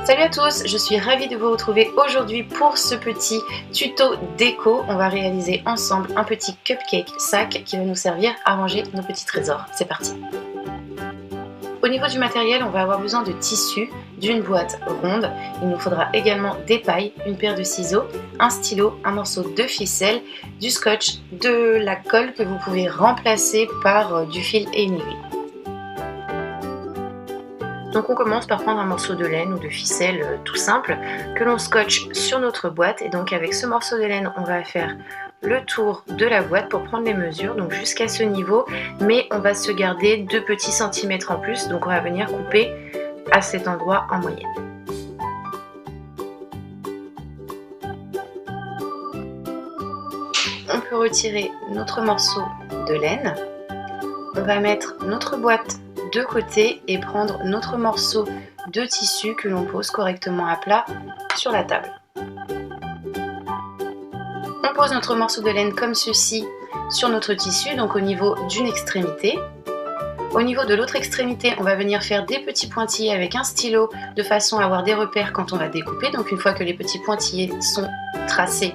Salut à tous, je suis ravie de vous retrouver aujourd'hui pour ce petit tuto déco. On va réaliser ensemble un petit cupcake sac qui va nous servir à ranger nos petits trésors. C'est parti! Au niveau du matériel, on va avoir besoin de tissu, d'une boîte ronde. Il nous faudra également des pailles, une paire de ciseaux, un stylo, un morceau de ficelle, du scotch, de la colle que vous pouvez remplacer par du fil et une aiguille. Donc on commence par prendre un morceau de laine ou de ficelle tout simple que l'on scotche sur notre boîte, et donc avec ce morceau de laine on va faire le tour de la boîte pour prendre les mesures, donc jusqu'à ce niveau, mais on va se garder 2 petits centimètres en plus, donc on va venir couper à cet endroit en moyenne. On peut retirer notre morceau de laine, on va mettre notre boîte de côté et prendre notre morceau de tissu que l'on pose correctement à plat sur la table. On pose notre morceau de laine comme ceci sur notre tissu, donc au niveau d'une extrémité. Au niveau de l'autre extrémité, on va venir faire des petits pointillés avec un stylo de façon à avoir des repères quand on va découper. Donc une fois que les petits pointillés sont tracés,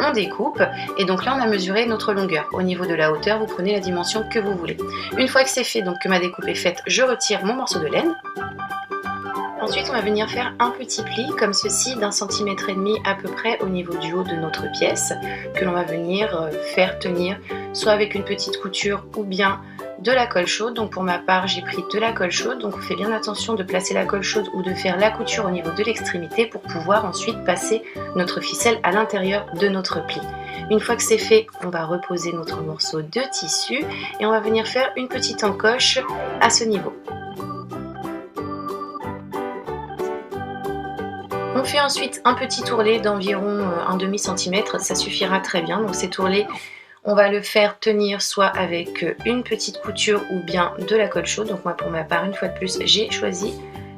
on découpe, et donc là on a mesuré notre longueur. Au niveau de la hauteur, vous prenez la dimension que vous voulez. Une fois que c'est fait, donc que ma découpe est faite, je retire mon morceau de laine. Ensuite on va venir faire un petit pli comme ceci d'1,5 cm à peu près au niveau du haut de notre pièce, que l'on va venir faire tenir soit avec une petite couture ou bien de la colle chaude. Donc pour ma part j'ai pris de la colle chaude, donc on fait bien attention de placer la colle chaude ou de faire la couture au niveau de l'extrémité pour pouvoir ensuite passer notre ficelle à l'intérieur de notre pli. Une fois que c'est fait, on va reposer notre morceau de tissu et on va venir faire une petite encoche à ce niveau. On fait ensuite un petit tourlet d'environ 1/2 cm, ça suffira très bien. Donc cet tourlet, on va le faire tenir soit avec une petite couture ou bien de la colle chaude. Donc moi pour ma part, une fois de plus, j'ai choisi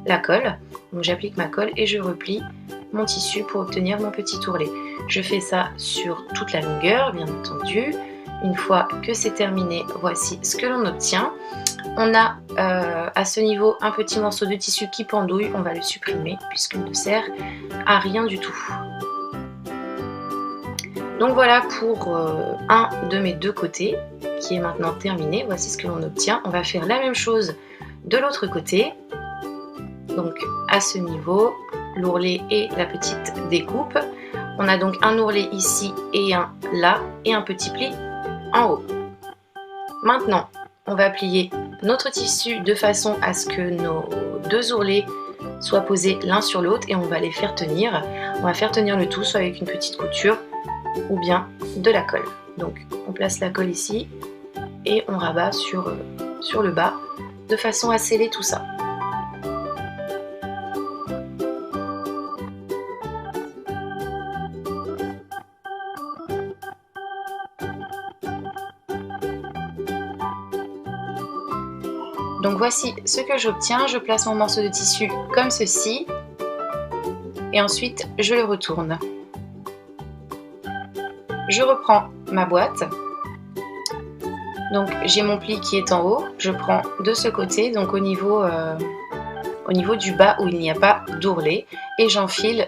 la colle. Donc j'applique ma colle et je replie mon tissu pour obtenir mon petit tourlet. Je fais ça sur toute la longueur, bien entendu. Une fois que c'est terminé, voici ce que l'on obtient. On a à ce niveau un petit morceau de tissu qui pendouille, on va le supprimer puisqu'il ne sert à rien du tout. Donc voilà pour un de mes deux côtés qui est maintenant terminé. Voici ce que l'on obtient. On va faire la même chose de l'autre côté. Donc à ce niveau, l'ourlet et la petite découpe. On a donc un ourlet ici et un là et un petit pli en haut. Maintenant, on va plier notre tissu de façon à ce que nos deux ourlets soient posés l'un sur l'autre et on va les faire tenir. On va faire tenir le tout soit avec une petite couture ou bien de la colle. Donc on place la colle ici et on rabat sur le bas de façon à sceller tout ça. Donc voici ce que j'obtiens, je place mon morceau de tissu comme ceci et ensuite je le retourne. Je reprends ma boîte, donc j'ai mon pli qui est en haut, je prends de ce côté, donc au niveau du bas où il n'y a pas d'ourlet, et j'enfile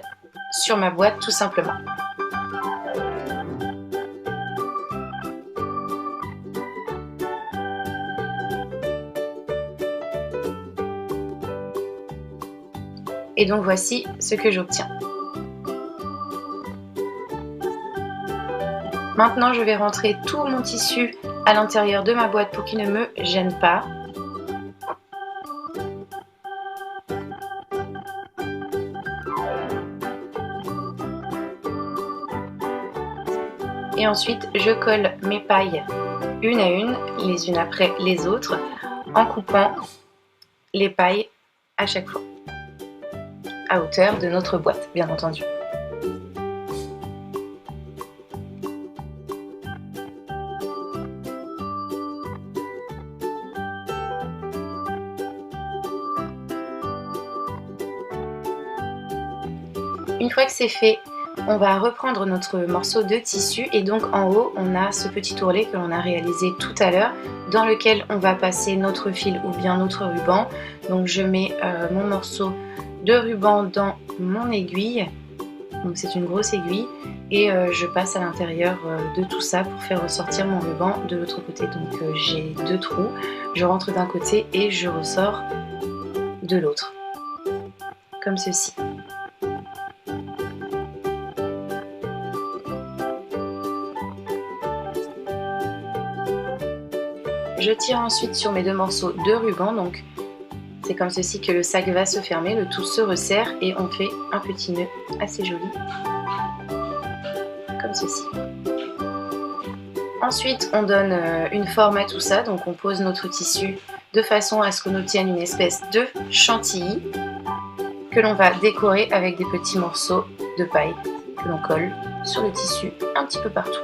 sur ma boîte tout simplement. Et donc voici ce que j'obtiens. Maintenant je vais rentrer tout mon tissu à l'intérieur de ma boîte pour qu'il ne me gêne pas. Et ensuite je colle mes pailles une à une, les unes après les autres, en coupant les pailles à chaque fois, à hauteur de notre boîte, bien entendu. Une fois que c'est fait, on va reprendre notre morceau de tissu et donc en haut on a ce petit ourlet que l'on a réalisé tout à l'heure dans lequel on va passer notre fil ou bien notre ruban. Donc je mets mon morceau de ruban dans mon aiguille. Donc c'est une grosse aiguille et je passe à l'intérieur de tout ça pour faire ressortir mon ruban de l'autre côté. Donc j'ai 2 trous, je rentre d'un côté et je ressors de l'autre, comme ceci. Je tire ensuite sur mes 2 morceaux de ruban, donc c'est comme ceci que le sac va se fermer, le tout se resserre et on fait un petit nœud assez joli, comme ceci. Ensuite, on donne une forme à tout ça, donc on pose notre tissu de façon à ce qu'on obtienne une espèce de chantilly que l'on va décorer avec des petits morceaux de paille que l'on colle sur le tissu un petit peu partout.